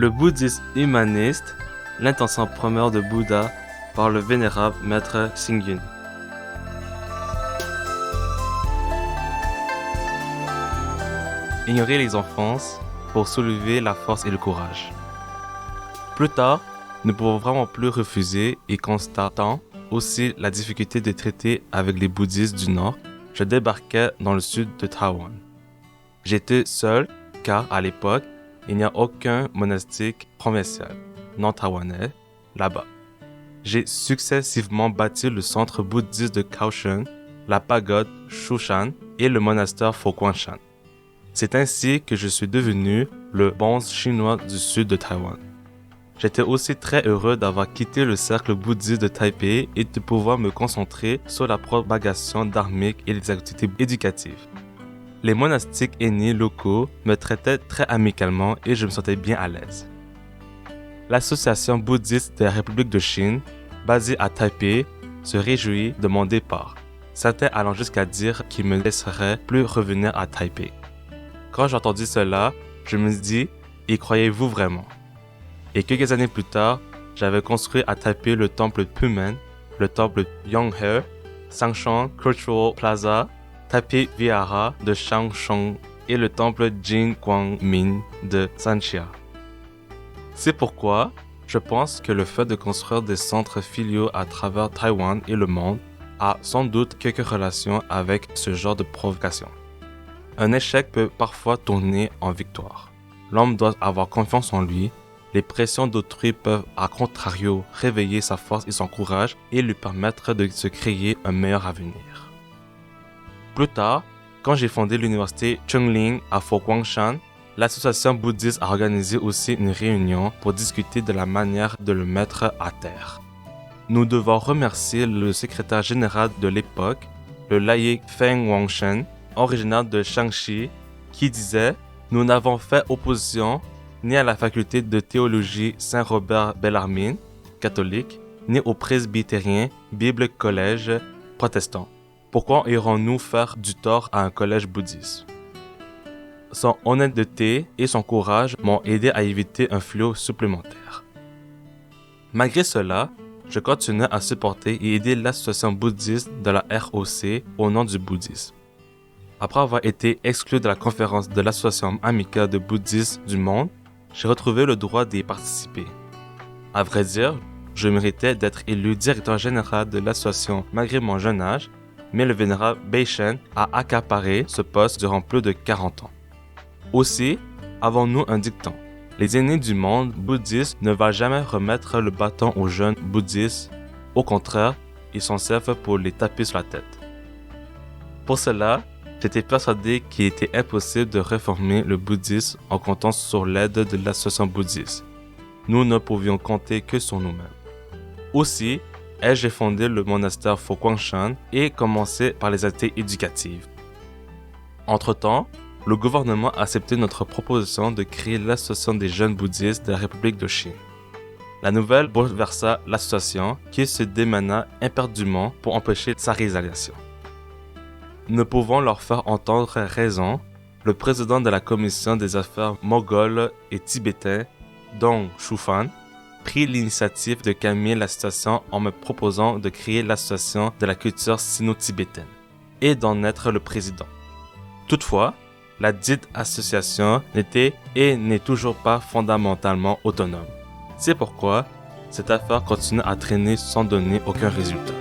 Le bouddhisme humaniste, l'intention première de Bouddha par le vénérable maître Xingyun. Ignorer les enfances pour soulever la force et le courage. Plus tard, ne pouvant vraiment plus refuser et constatant aussi la difficulté de traiter avec les bouddhistes du Nord, je débarquai dans le sud de Taïwan. J'étais seul car à l'époque, il n'y a aucun monastique provincial non taïwanais là-bas. J'ai successivement bâti le centre bouddhiste de Kaohsiung, la pagode Shushan et le monastère Fo-Guangshan. C'est ainsi que je suis devenu le bonze chinois du sud de Taïwan. J'étais aussi très heureux d'avoir quitté le cercle bouddhiste de Taipei et de pouvoir me concentrer sur la propagation dharmique et les activités éducatives. Les monastiques aînés locaux me traitaient très amicalement et je me sentais bien à l'aise. L'Association bouddhiste de la République de Chine, basée à Taipei, se réjouit de mon départ, certains allant jusqu'à dire qu'ils me laisseraient plus revenir à Taipei. Quand j'ai entendu cela, je me dis, y croyez-vous vraiment? Et quelques années plus tard, j'avais construit à Taipei le temple Pumen, le temple Yonghe, Sangshan Cultural Plaza, Taipei Vihara de Shangshong et le temple Jin Guangmin de Sanxia. C'est pourquoi je pense que le fait de construire des centres filiaux à travers Taïwan et le monde a sans doute quelques relations avec ce genre de provocation. Un échec peut parfois tourner en victoire. L'homme doit avoir confiance en lui. Les pressions d'autrui peuvent, à contrario, réveiller sa force et son courage et lui permettre de se créer un meilleur avenir. Plus tard, quand j'ai fondé l'université Chungling à Fo-Guangshan, l'association bouddhiste a organisé aussi une réunion pour discuter de la manière de le mettre à terre. Nous devons remercier le secrétaire général de l'époque, le laïc Feng Wangshen, originaire de Shaanxi, qui disait « Nous n'avons fait opposition ni à la faculté de théologie Saint-Robert Bellarmine, catholique, ni au presbytérien Bible Collège protestant. Pourquoi irons-nous faire du tort à un collège bouddhiste ?» Son honnêteté et son courage m'ont aidé à éviter un fléau supplémentaire. Malgré cela, je continuais à supporter et aider l'association bouddhiste de la ROC au nom du bouddhisme. Après avoir été exclu de la conférence de l'Association amicale de bouddhistes du monde, j'ai retrouvé le droit d'y participer. À vrai dire, je méritais d'être élu directeur général de l'association malgré mon jeune âge, mais le vénérable Beishen a accaparé ce poste durant plus de 40 ans. Aussi, avons-nous un dicton. Les aînés du monde bouddhiste ne vont jamais remettre le bâton aux jeunes bouddhistes. Au contraire, ils s'en servent pour les taper sur la tête. Pour cela, j'étais persuadé qu'il était impossible de réformer le bouddhisme en comptant sur l'aide de l'association bouddhiste. Nous ne pouvions compter que sur nous-mêmes. Aussi, ai-je fondé le monastère Fo-Guangshan et commencé par les activités éducatives. Entre-temps, le gouvernement a accepté notre proposition de créer l'association des jeunes bouddhistes de la République de Chine. La nouvelle bouleversa l'association qui se démena éperdument pour empêcher sa réalisation. Ne pouvant leur faire entendre raison, le président de la commission des affaires mongoles et tibétains, Dong Shufan, prit l'initiative de calmer la situation en me proposant de créer l'association de la culture sino-tibétaine et d'en être le président. Toutefois, la dite association n'était et n'est toujours pas fondamentalement autonome. C'est pourquoi cette affaire continue à traîner sans donner aucun résultat.